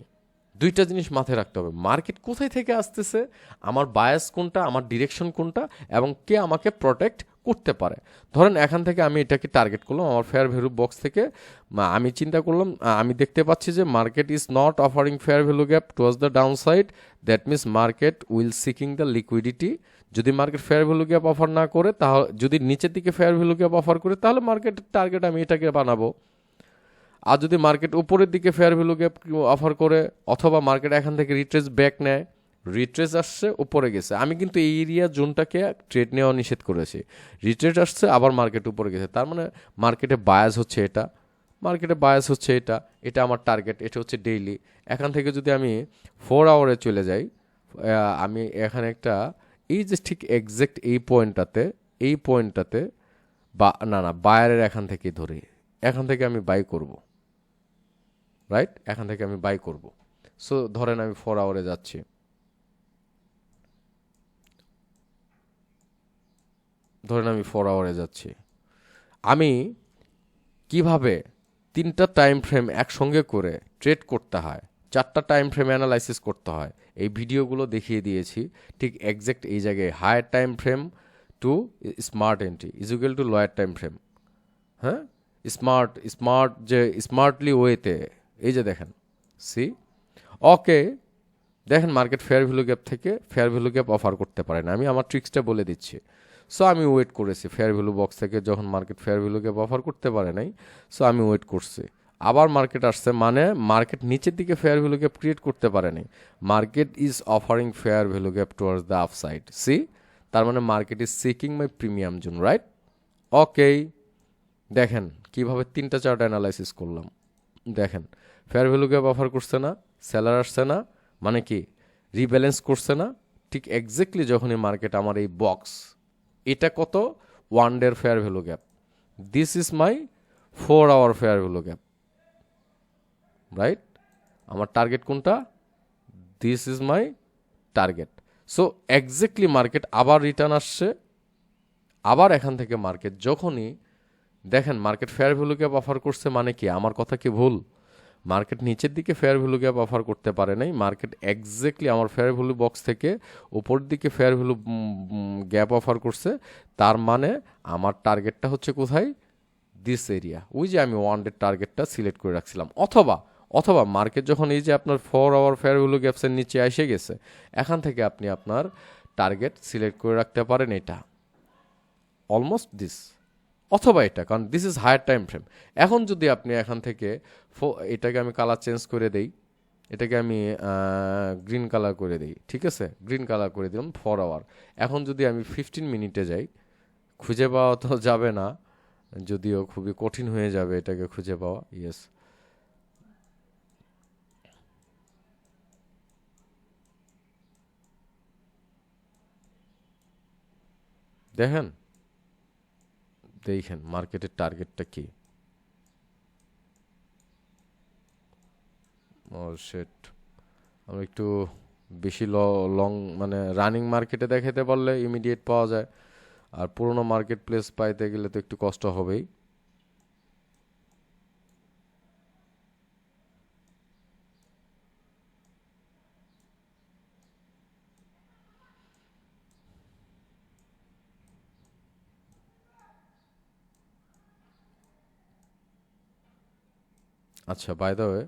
দুইটা জিনিস মাথায় রাখতে হবে, মার্কেট কোথায় থেকে আসতেছে, আমার বায়াস কোনটা, আমার ডিরেকশন কোনটা, এবং কে আমাকে প্রোটেক্ট করতে পারে। ধরেন এখান থেকে আমি এটাকে টার্গেট করলাম, আমার ফেয়ার ভ্যালু বক্স থেকে আমি চিন্তা করলাম, আমি দেখতে পাচ্ছি যে market is not offering fair value gap towards the down side, that means market will seeking the liquidity. যদি market fair value gap offer না করে, তাহলে যদি নিচের দিকে ফেয়ার ভ্যালু গ্যাপ অফার করে, তাহলে মার্কেটের টার্গেট আমি এটাকে বানাবো। আর যদি মার্কেট উপরের দিকে ফেয়ার ভ্যালু গ্যাপ অফার করে, অথবা মার্কেট এখান থেকে রিট্রেস ব্যাক নেয়, রিট্রেস আসছে উপরে গেছে, আমি কিন্তু এই এরিয়া জোনটাকে ট্রেড নেওয়া নিষেধ করেছি। রিট্রেস আসছে, আবার মার্কেট উপরে গেছে, তার মানে মার্কেটে বায়াস হচ্ছে এটা, এটা আমার টার্গেট, এটা হচ্ছে ডেইলি। এখান থেকে যদি আমি 4 আওয়ারে চলে যাই, আমি এখানে একটা, এই যে ঠিক এক্সাক্ট এই পয়েন্টটাতে বা না বায়ারের এখান থেকে ধরে, এখান থেকে আমি বাই করব, রাইট? এখান থেকে আমি বাই করব। সো ধরেন আমি 4 আওয়ারে যাচ্ছি, আমি কিভাবে 3টা টাইম ফ্রেম একসঙ্গে করে ট্রেড করতে হয়, 4টা টাইম ফ্রেম অ্যানালাইসিস করতে হয়, এই ভিডিওগুলো দেখিয়ে দিয়েছি। ঠিক এক্সাক্ট এই জায়গায় higher time frame to smart entry is equal to lower time frame. হ্যাঁ, স্মার্টলি ওয়েতে, এই যে দেখেন, সি। ওকে, দেখেন মার্কেট ফেয়ার ভ্যালু গ্যাপ থেকে ফেয়ার ভ্যালু গ্যাপ অফার করতে পারে না, আমি আমার ট্রিক্সটা বলে দিচ্ছি। সো আমি ওয়েট করেছি ফেয়ার ভ্যালু বক্স থেকে যখন market fair value gap offer করতে পারে নাই, সো আমি ওয়েট করছি। আবার মার্কেট আসছে, মানে মার্কেট নিচের দিকে ফেয়ার ভ্যালু গ্যাপ ক্রিয়েট করতে পারেনি, market is offering fair value gap towards the upside. See, তার মানে market is seeking my premium zone, right? Okay, দেখেন কিভাবে তিনটা চার্ট অ্যানালাইসিস করলাম। দেখেন ফেয়ার ভ্যালু গ্যাপ অফার করছে না, সেলার আসছে না, মানে কি রিব্যালেন্স করছে না। ঠিক এক্স্যাক্টলি যখনই মার্কেট আমার এই বক্স, এটা কত, 1 ডের fair value gap, this is my 4 hour fair value gap, right? আমার টার্গেট কোনটা? This is my target. So exactly market আবার রিটার্ন আসছে, আবার এখান থেকে মার্কেট যখনই দেখেন market fair value gap offer করছে, মানে কি আমার কথা কি ভুল? মার্কেট নিচের দিকে ফেয়ার ভ্যালু গ্যাপ অফার করতে পারে নাই, মার্কেট এক্স্যাক্টলি আমার ফেয়ার ভ্যালু বক্স থেকে উপর দিকে ফেয়ার ভ্যালু গ্যাপ অফার করছে। তার মানে আমার টার্গেটটা হচ্ছে কোথায়? This area. ওই যে আমি 1 ডে টার্গেটটা সিলেক্ট করে রাখছিলাম। অথবা অথবা মার্কেট যখন এই যে আপনার 4 আওয়ার ফেয়ার ভ্যালু গ্যাপসের নিচে এসে গেছে, এখান থেকে আপনি আপনার টার্গেট সিলেক্ট করে রাখতে পারেন এটা, অলমোস্ট দিস, অথবা এটা, কারণ this is higher time frame. এখন যদি আপনি এখান থেকে এটাকে আমি কালার চেঞ্জ করে দেই, এটাকে আমি গ্রিন কালার করে দিই, ঠিক আছে, গ্রিন কালার করে দিলাম 4 আওয়ার। এখন যদি আমি 15 মিনিটে যাই, খুঁজে পাওয়া তো যাবে না, যদিও খুবই কঠিন হয়ে যাবে এটাকে খুঁজে পাওয়া। ইয়েস, দেখেন দেখেন মার্কেটের টার্গেটটা কি। ও শিট, আমি একটু বেশি লং মানে রানিং মার্কেটে দেখাতে পারলে ইমিডিয়েট পাওয়া যায়, আর পুরোনো মার্কেট প্লেস পাইতে গেলে তো একটু কষ্ট হবেই। আচ্ছা, বাই দ্য ওয়ে,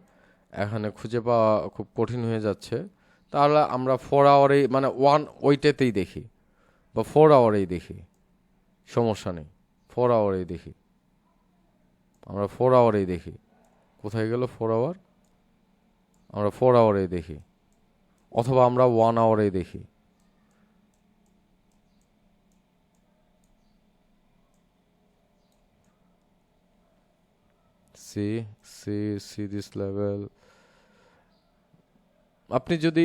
এখানে খুঁজে পাওয়া খুব কঠিন হয়ে যাচ্ছে। তাহলে আমরা 4 আওয়ারেই, মানে ওয়ান ওইটাতেই দেখি, বা 4 আওয়ারেই দেখি, সমস্যা নেই, 4 আওয়ারেই দেখি, আমরা 4 আওয়ারেই দেখি। কোথায় গেল 4 আওয়ার? আমরা 4 আওয়ারেই দেখি, অথবা আমরা 1 আওয়ারেই দেখি। See see see this level, আপনি যদি